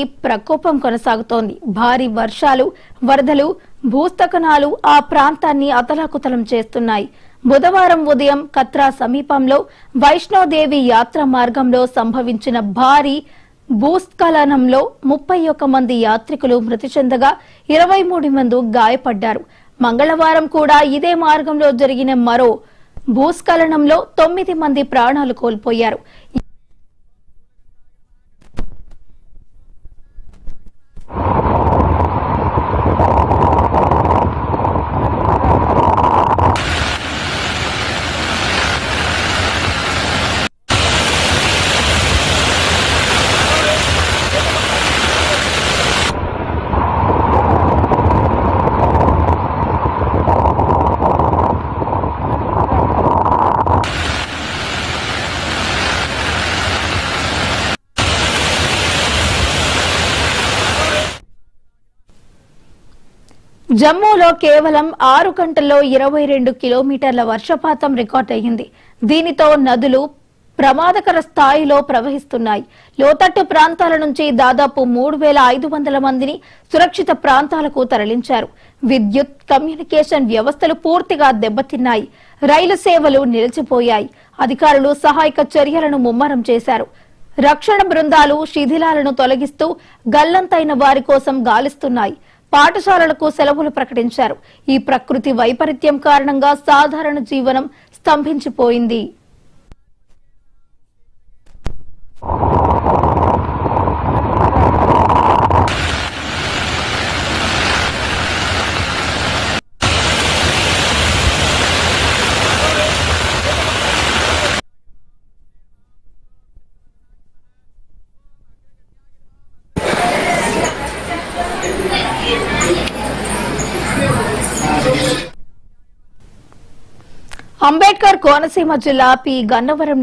ఈ ప్రకోపం కొనసాగుతోంది. భారీ వర్షాలు, వరదలు, భూస్థకనాలు ఆ ప్రాంతాన్ని అతలాకుతలం చేస్తున్నాయి. బుధవారం ఉదయం కత్రా సమీపంలో వైష్ణోదేవి యాత్ర మార్గంలో సంభవించిన భారీ భూస్ఖలనంలో 31 మంది యాత్రికులు మృతి చెందగా 23 మంది గాయపడ్డారు. మంగళవారం కూడా ఇదే మార్గంలో జరిగిన మరో భూస్ఖలనంలో 9 మంది ప్రాణాలు కోల్పోయారు. జమ్మూలో కేవలం 6 గంటల్లో 22 కిలోమీటర్ల వర్షపాతం రికార్డయ్యింది. దీనితో నదులు ప్రమాదకర స్థాయిలో ప్రవహిస్తున్నాయి. లోతట్టు ప్రాంతాల నుంచి దాదాపు 3500 మందిని సురక్షిత ప్రాంతాలకు తరలించారు. విద్యుత్, కమ్యూనికేషన్ వ్యవస్థలు పూర్తిగా దెబ్బతిన్నాయి. రైలు సేవలు నిలిచిపోయాయి. అధికారులు సహాయక చర్యలను ముమ్మరం చేశారు. రక్షణ బృందాలు శిథిలాలను తొలగిస్తూ గల్లంతైన వారి కోసం గాలిస్తున్నాయి. పాఠశాలలకు సెలవులు ప్రకటించారు. ఈ ప్రకృతి వైపరీత్యం కారణంగా సాధారణ జీవనం స్తంభించిపోయింది. అంబేద్కర్ కోనసీమ జిల్లా పి. గన్నవరం